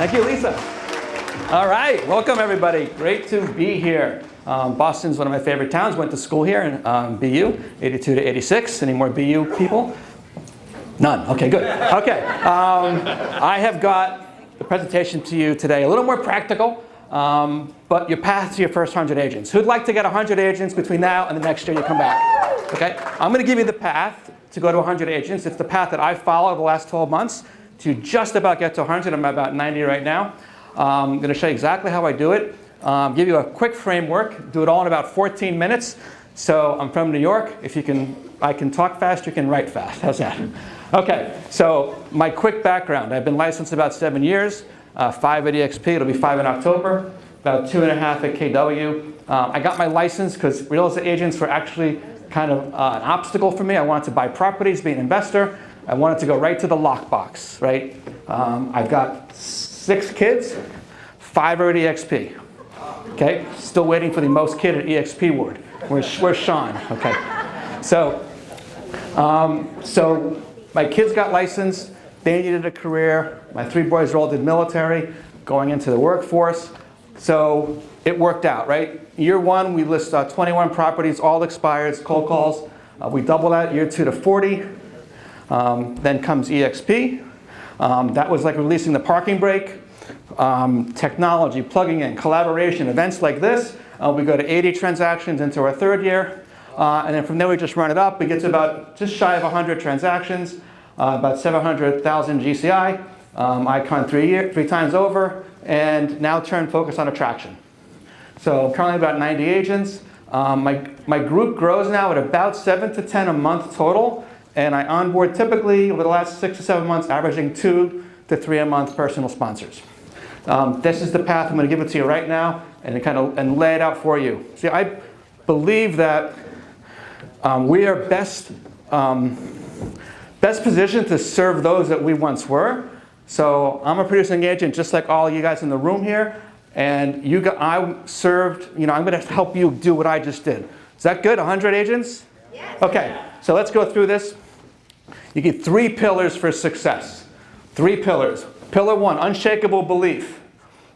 Thank you, Lisa. All right, welcome everybody. Great to be here. Boston's one of my favorite towns. Went to school here in BU, 82 to 86. Any more BU people? None. Okay, good. Okay, I have got the presentation to you today a little more practical, but your path to your first 100 agents. Who'd like to get 100 agents between now and the next year you come back? Okay, I'm going to give you the path to go to 100 agents. It's the path that I followed the last 12 months to just about get to 100. I'm about 90 right now. I'm going to show you exactly how I do it. Give you a quick framework. Do it all in about 14 minutes. So I'm from New York. If you can, I can talk fast. You can write fast. How's that? Okay. So my quick background. I've been licensed about 7 years. 5 at EXP. It'll be 5 in October. About 2.5 at KW. I got my license because real estate agents were actually kind of an obstacle for me. I wanted to buy properties, be an investor. I wanted to go right to the lockbox, right? I've got 6 kids, 5 are at EXP. Okay, still waiting for the most kid at EXP ward. Where's Sean? Okay, so my kids got licensed. They needed a career. My 3 boys all did military, going into the workforce. So it worked out, right? Year 1, we list 21 properties, all expired, cold calls. We double that, year 2 to 40. Then comes EXP. That was like releasing the parking brake. Technology, plugging in, collaboration, events like this. We go to 80 transactions into our 3rd year. And then from there we just run it up. We get to about just shy of 100 transactions, about 700,000 GCI. Icon 3 times over, and now turn focus on attraction. So currently about 90 agents. My group grows now at about 7 to 10 a month total. And I onboard typically over the last 6 to 7 months, averaging 2 to 3 a month personal sponsors. This is the path. I'm going to give it to you right now and lay it out for you. See, I believe that we are best positioned to serve those that we once were. So I'm a producing agent just like all you guys in the room here. And I served, I'm going to help you do what I just did. Is that good? 100 agents? Yes. Okay, so let's go through this. You get 3 pillars for success. 3 pillars. Pillar 1, unshakable belief.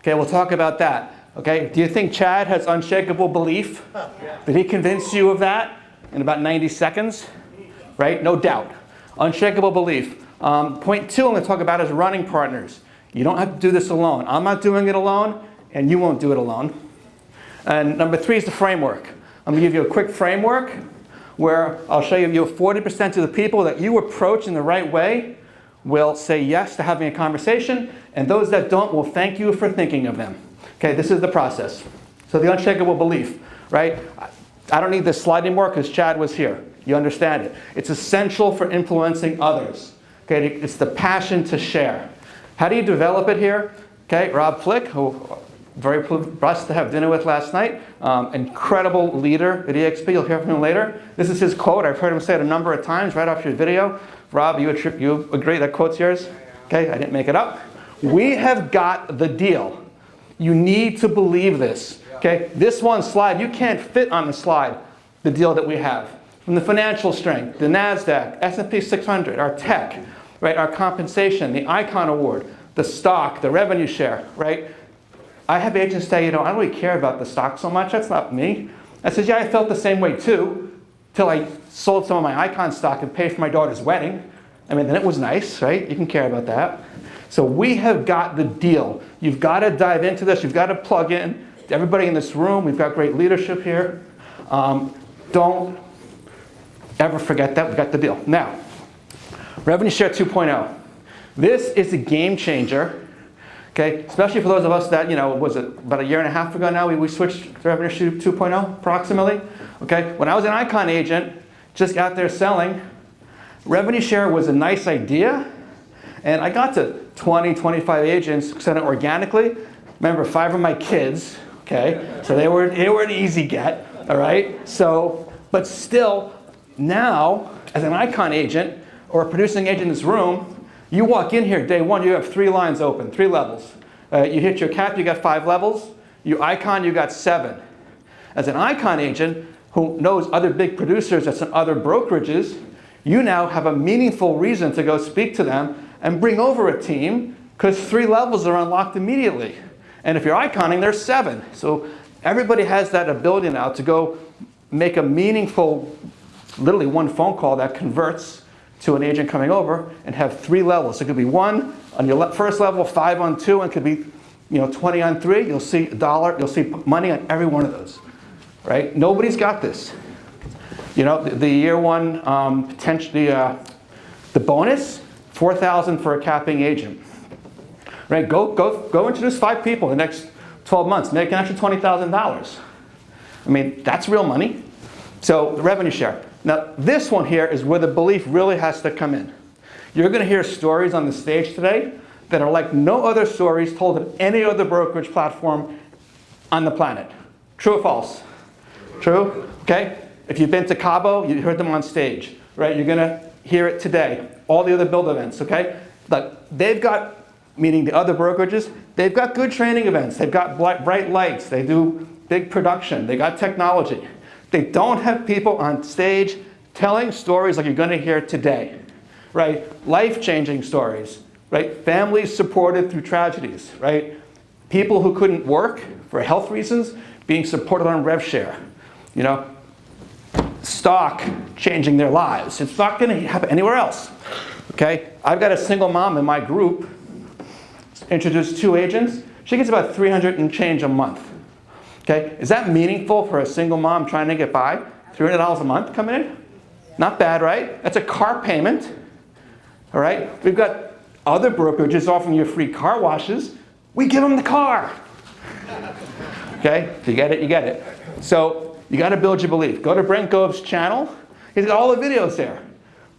Okay, we'll talk about that. Okay, do you think Chad has unshakable belief? Did he convince you of that in about 90 seconds? Right, no doubt. Unshakable belief. Point 2 I'm going to talk about is running partners. You don't have to do this alone. I'm not doing it alone, and you won't do it alone. And number 3 is the framework. I'm going to give you a quick framework where I'll show you 40% of the people that you approach in the right way will say yes to having a conversation, and those that don't will thank you for thinking of them. Okay, this is the process. So the unshakable belief, right? I don't need this slide anymore because Chad was here. You understand it. It's essential for influencing others. Okay, it's the passion to share. How do you develop it here? Okay, Rob Flick, who very blessed to have dinner with last night. Incredible leader at EXP. You'll hear from him later. This is his quote. I've heard him say it a number of times right off your video. Rob, you agree that quote's yours? Okay, I didn't make it up. We have got the deal. You need to believe this. Okay, this one slide, you can't fit on the slide the deal that we have. From the financial strength, the NASDAQ, S&P 600, our tech, right, our compensation, the Icon Award, the stock, the revenue share, right? I have agents say, I don't really care about the stock so much. That's not me. I said, yeah, I felt the same way too, till I sold some of my Icon stock and paid for my daughter's wedding. I mean, then it was nice, right? You can care about that. So we have got the deal. You've got to dive into this. You've got to plug in. Everybody in this room, we've got great leadership here. Don't ever forget that. We've got the deal. Now, Revenue Share 2.0. This is a game changer. Okay, especially for those of us that, was it about 1.5 years ago now, we switched to Revenue Share 2.0 approximately. Okay, when I was an Icon agent, just out there selling, Revenue Share was a nice idea, and I got to 20, 25 agents, sent it organically. Remember, 5 of my kids, okay, so they were an easy get, all right? So, but still, now, as an Icon agent or a producing agent in this room, you walk in here day 1, you have 3 lines open, 3 levels. You hit your cap, you got 5 levels. You Icon, you got 7. As an Icon agent who knows other big producers at some other brokerages, you now have a meaningful reason to go speak to them and bring over a team Because 3 levels are unlocked immediately. And if you're iconing, there's 7. So everybody has that ability now to go make a meaningful, literally 1 phone call that converts to an agent coming over and have 3 levels. It could be 1 on your first level, 5 on 2, and it could be 20 on 3. You'll see $1, you'll see money on every one of those, right? Nobody's got this. The year 1 potentially, the bonus, $4,000 for a capping agent, right? Go introduce 5 people in the next 12 months, make an extra $20,000. I mean, that's real money. So the revenue share. Now, this one here is where the belief really has to come in. You're going to hear stories on the stage today that are like no other stories told at any other brokerage platform on the planet. True or false? True? Okay. If you've been to Cabo, you heard them on stage, right? You're going to hear it today. All the other build events, okay? Like, they've got, meaning the other brokerages, they've got good training events. They've got bright lights. They do big production. They got technology. They don't have people on stage telling stories like you're going to hear today, right? Life-changing stories, right? Families supported through tragedies, right? People who couldn't work for health reasons being supported on rev share, stock changing their lives. It's not going to happen anywhere else, okay? I've got a single mom in my group, introduced 2 agents. She gets about $300 and change a month. Okay, is that meaningful for a single mom trying to get by? $300 a month coming in? Not bad, right? That's a car payment. All right, we've got other brokerages offering you free car washes. We give them the car. Okay, if you get it, you get it. So you got to build your belief. Go to Brent Gove's channel. He's got all the videos there.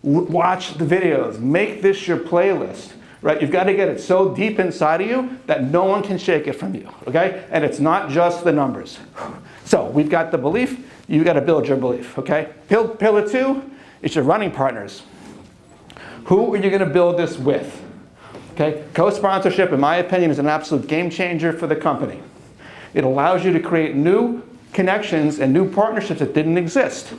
Watch the videos. Make this your playlist. Right, you've got to get it so deep inside of you that no one can shake it from you, okay? And it's not just the numbers. So we've got the belief, you've got to build your belief, okay? Pillar 2 is your running partners. Who are you going to build this with? Okay, co-sponsorship, in my opinion, is an absolute game changer for the company. It allows you to create new connections and new partnerships that didn't exist.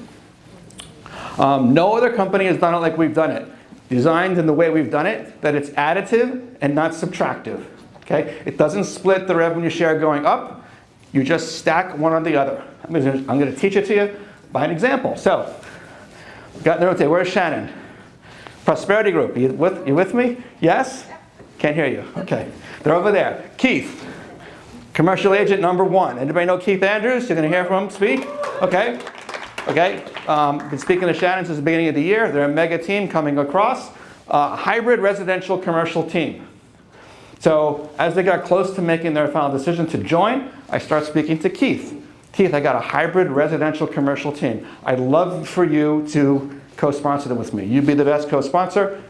No other company has done it like we've done it. Designed in the way we've done it, that it's additive and not subtractive, okay? It doesn't split the revenue share going up. You just stack one on the other. I'm going to teach it to you by an example. So, got there today. Where's Shannon? Prosperity Group. You with me? Yes? Can't hear you. Okay. They're over there. Keith, commercial agent number 1. Anybody know Keith Andrews? You're going to hear from him speak? Okay. Okay, been speaking to Shannon since the beginning of the year. They're a mega team coming across, hybrid residential commercial team. So as they got close to making their final decision to join, I start speaking to Keith. Keith, I got a hybrid residential commercial team. I'd love for you to co-sponsor them with me. You'd be the best co-sponsor.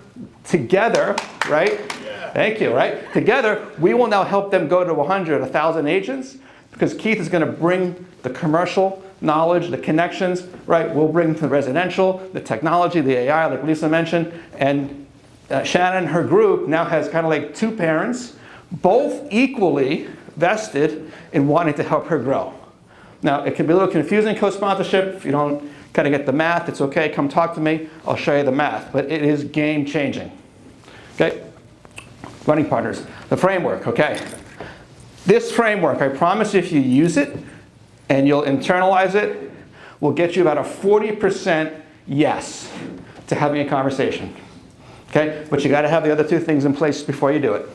Together, right? Yeah. Thank you, right? Together, we will now help them go to 100, 1,000 agents, because Keith is going to bring the commercial knowledge, the connections, right? We'll bring the residential, the technology, the AI, like Lisa mentioned, and Shannon, her group, now has kind of like 2 parents, both equally vested in wanting to help her grow. Now, it can be a little confusing, co-sponsorship. If you don't kind of get the math, it's okay, come talk to me, I'll show you the math, but it is game changing. Okay, running partners, the framework, okay. This framework, I promise if you use it, and you'll internalize it, will get you about a 40% yes to having a conversation. Okay? But you got to have the other 2 things in place before you do it.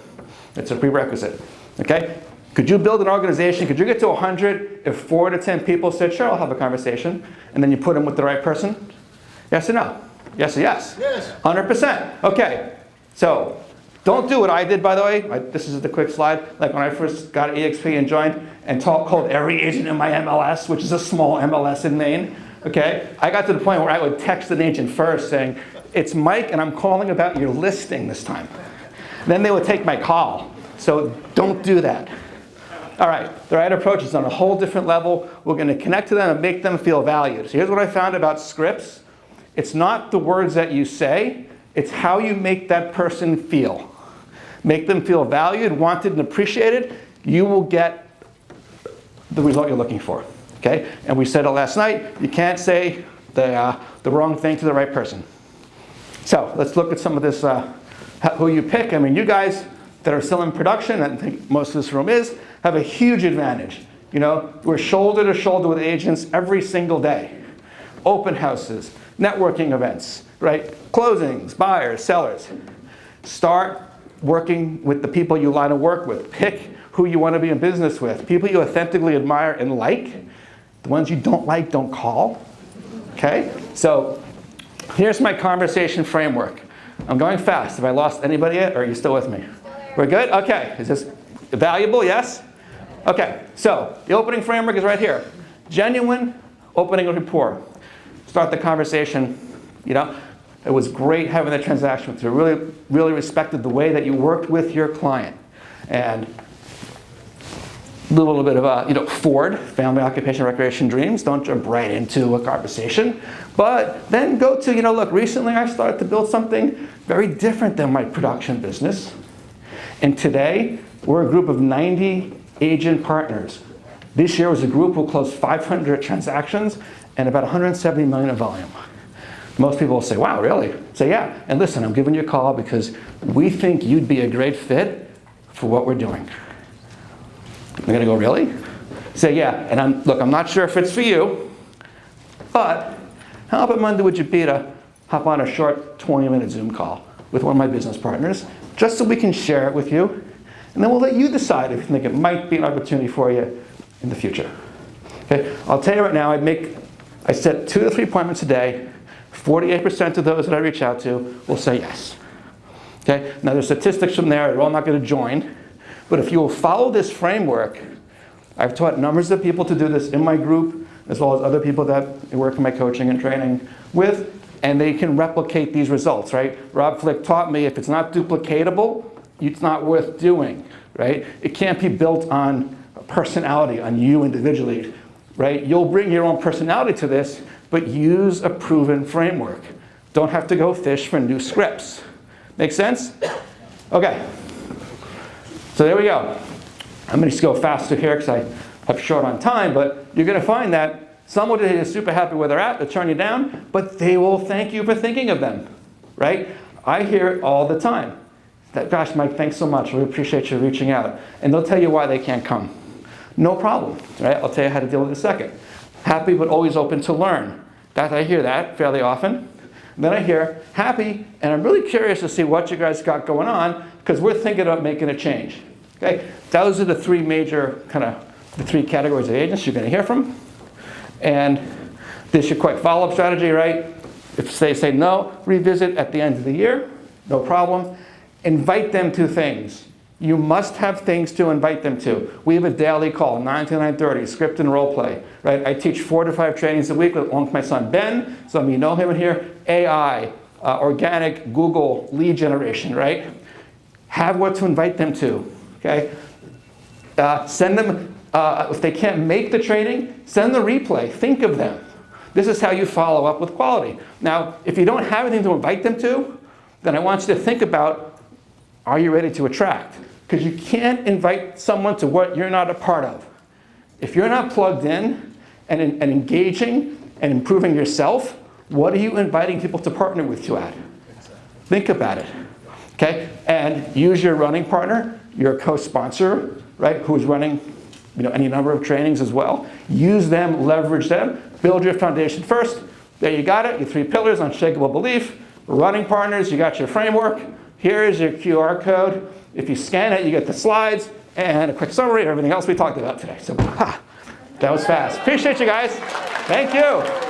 It's a prerequisite. Okay? Could you build an organization? Could you get to 100 if 4 to 10 people said, sure, I'll have a conversation, and then you put them with the right person? Yes or no? Yes or yes? Yes. 100%. Okay. So don't do what I did, by the way. This is the quick slide. Like when I first got EXP and joined and called every agent in my MLS, which is a small MLS in Maine, okay? I got to the point where I would text an agent first saying, it's Mike and I'm calling about your listing this time. Then they would take my call. So don't do that. All right, the right approach is on a whole different level. We're going to connect to them and make them feel valued. So here's what I found about scripts. It's not the words that you say, it's how you make that person feel. Make them feel valued, wanted, and appreciated. You will get the result you're looking for, okay? And we said it last night, you can't say the wrong thing to the right person. So let's look at some of this, who you pick. I mean, you guys that are still in production, and I think most of this room is, have a huge advantage. You know, we're shoulder to shoulder with agents every single day. Open houses, networking events, right? Closings, buyers, sellers. Start working with the people you want to work with. Pick who you want to be in business with. People you authentically admire and like. The ones you don't like, don't call. Okay? So here's my conversation framework. I'm going fast. Have I lost anybody yet, or are you still with me? We're good? Okay. Is this valuable? Yes? Okay. So the opening framework is right here. Genuine opening rapport. Start the conversation. You know, it was great having that transaction with you. Really, really respected the way that you worked with your client. And a little bit of Ford, family, occupation, recreation, dreams. Don't jump right into a conversation. But then go to, look, recently I started to build something very different than my production business. And today, we're a group of 90 agent partners. This year was a group who closed 500 transactions and about 170 million in volume. Most people will say, wow, really? Say, yeah. And listen, I'm giving you a call because we think you'd be a great fit for what we're doing. They're going to go, really? Say, yeah. And I'm not sure if it's for you, but how about Monday would you be to hop on a short 20-minute Zoom call with one of my business partners, just so we can share it with you, and then we'll let you decide if you think it might be an opportunity for you in the future. Okay? I'll tell you right now, I set 2 to 3 appointments a day. 48% of those that I reach out to will say yes. Okay? Now there's statistics from there, they're all not going to join. But if you will follow this framework, I've taught numbers of people to do this in my group, as well as other people that I work in my coaching and training with, and they can replicate these results, right? Rob Flick taught me if it's not duplicatable, it's not worth doing, right? It can't be built on personality, on you individually, right? You'll bring your own personality to this, but use a proven framework. Don't have to go fish for new scripts. Make sense? Okay. So there we go. I'm going to just go faster here because I'm short on time, but you're going to find that someone is super happy where they're at, they'll turn you down, but they will thank you for thinking of them, right? I hear it all the time. That, gosh, Mike, thanks so much. We appreciate you reaching out. And they'll tell you why they can't come. No problem, right? I'll tell you how to deal with it in a second. Happy but always open to learn. I hear that fairly often. Then I hear happy, and I'm really curious to see what you guys got going on, because we're thinking about making a change. Okay? Those are the 3 major the 3 categories of agents you're going to hear from. And this your quick follow-up strategy, right? If they say no, revisit at the end of the year, no problem. Invite them to things. You must have things to invite them to. We have a daily call, 9 to 9:30, script and role play, right? I teach 4 to 5 trainings a week along with my son Ben. Some of you know him in here. AI, organic Google lead generation, right? Have what to invite them to, okay? Send them, if they can't make the training, send the replay. Think of them. This is how you follow up with quality. Now, if you don't have anything to invite them to, then I want you to think about, are you ready to attract? Because you can't invite someone to what you're not a part of. If you're not plugged in and engaging and improving yourself, what are you inviting people to partner with you at? Think about it. Okay? And use your running partner, your co-sponsor, right, who's running any number of trainings as well. Use them, leverage them, build your foundation first. There you got it, your 3 pillars: unshakable belief, running partners, you got your framework. Here is your QR code. If you scan it, you get the slides and a quick summary of everything else we talked about today. So, that was fast. Appreciate you guys. Thank you.